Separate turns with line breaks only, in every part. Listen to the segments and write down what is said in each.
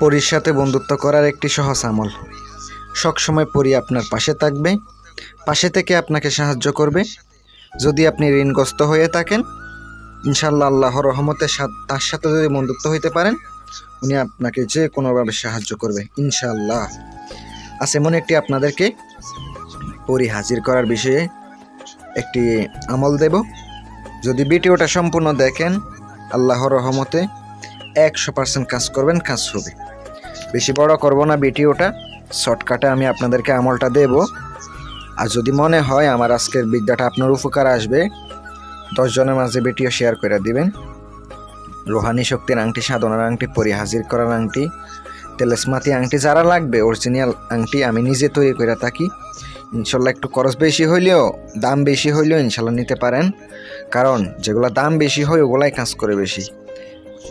পরীর সাথে বন্ধুত্ব করার একটি সহজ আমল। সবসময় পরী আপনার পাশে থাকবে, পাশে থেকে আপনাকে সাহায্য করবে। যদি আপনি ঋণগ্রস্ত হয়ে থাকেন, ইনশাল্লাহ আল্লাহর রহমতে তার সাথে যদি বন্ধুত্ব হইতে পারেন, উনি আপনাকে যে কোনোভাবে সাহায্য করবে ইনশাল্লাহ। আজ এমন একটি আপনাদেরকে পরী হাজির করার বিষয়ে একটি আমল দেব। যদি ভিডিওটা সম্পূর্ণ দেখেন, আল্লাহর রহমতে 100% কাজ করবেন, কাজ হবে। বেশি বড় করব না ভিডিওটা, শর্টকাটে আমি আপনাদেরকে আমলটা দেব। আর যদি মনে হয় আমার আজকের বিদ্যাটা আপনার উপকার আসবে, 10 জনের মাঝে ভিডিও শেয়ার করে দিবেন। রোহানি শক্তির আংটি, সাধনার আংটি, পরী হাজির করার আংটি, তেলেসমাতি আংটি যারা লাগবে, অরিজিনাল আংটি আমি নিজে তৈরি করে থাকি। ইনশাল্লাহ একটু খরচ বেশি হইলেও, দাম বেশি হইলেও ইনশাল্লাহ নিতে পারেন, কারণ যেগুলো দাম বেশি হয় ওগুলাই কাজ করে বেশি।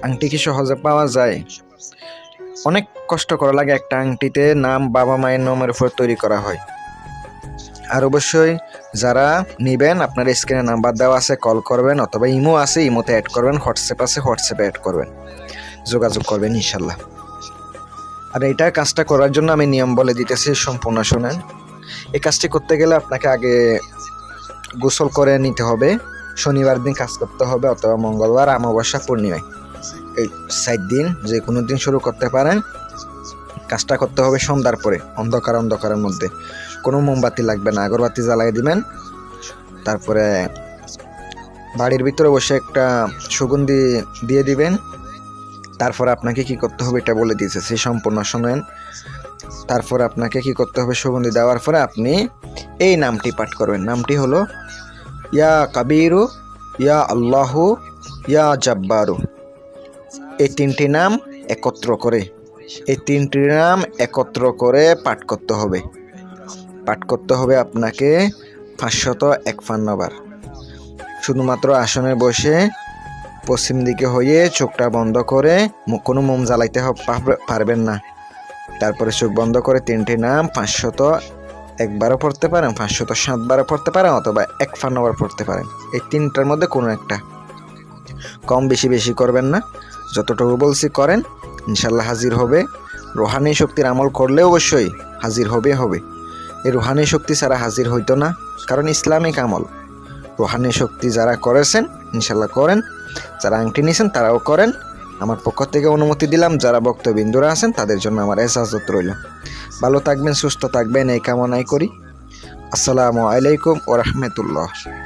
আংটি কি সহজে পাওয়া যায়? অনেক কষ্ট করা লাগে। একটা আংটিতে নাম বাবা মায়ের নামের উপর তৈরি করা হয়। আর অবশ্যই যারা নেবেন, আপনার স্ক্রিনে নাম্বার দেওয়া আছে, কল করবেন, অথবা ইমো আছে, ইমোতে অ্যাড করবেন, হোয়াটসঅ্যাপ আছে, হোয়াটসঅ্যাপে অ্যাড করবেন, যোগাযোগ করবেন ইনশাল্লাহ। আর এইটা কাজটা করার জন্য আমি নিয়ম বলে দিতেছি, সম্পূর্ণ শোনেন। এই কাজটি করতে গেলে আপনাকে আগে গোসল করে নিতে হবে। শনিবার দিন কাজ করতে হবে, অথবা মঙ্গলবার, অমাবস্যা, পূর্ণিমায়, এই 7 দিন যে কোনো দিন শুরু করতে পারেন। কাজটা করতে হবে সন্ধ্যার পরে, অন্ধকারের মধ্যে। কোনো মোমবাতি লাগবে না, আগরবাতি জ্বালাই দিবেন। তারপরে বাড়ির ভিতরে বসে একটা সুগন্ধি দিয়ে দিবেন। তারপরে আপনাকে কি করতে হবে এটা বলে দিয়েছে, সেই সম্পূর্ণ শোনেন। তারপরে আপনাকে কি করতে হবে, সুগন্ধি দেওয়ার পরে আপনি এই নামটি পাঠ করবেন। নামটি হলো ইয়া কাবিরু, ইয়া আল্লাহু, ইয়া জাব্বারু। এই 3টি নাম একত্র করে পাঠ করতে হবে। পাঠ করতে হবে আপনাকে 551 বার। শুধুমাত্র আসনে বসে পশ্চিম দিকে হয়ে চোখটা বন্ধ করে, কোনো মোম জ্বালাইতে পারবেন না। তারপরে চোখ বন্ধ করে 3টি নাম 501 বারও পড়তে পারেন, 507 বারও পড়তে পারেন, অথবা 51 বার পড়তে পারেন। এই 3টার মধ্যে কোনো একটা। কম বেশি করবেন না, যতটুকু বলছি করেন, ইনশাল্লাহ হাজির হবে। রোহানি শক্তির আমল করলে অবশ্যই হাজির হবে। এই রোহানি শক্তি ছাড়া হাজির হইতো না, কারণ ইসলামিক আমল। রোহানি শক্তি যারা করেছেন ইনশাল্লাহ করেন, যারা আংটি নিয়েছেন তারাও করেন। আমার পক্ষ থেকে অনুমতি দিলাম। যারা ভক্তবৃন্দরা আছেন তাদের জন্য আমার ইজাজত রইল। ভালো থাকবেন, সুস্থ থাকবেন, এই কামনাই করি। আসসালামু আলাইকুম ওয়া রাহমাতুল্লাহ।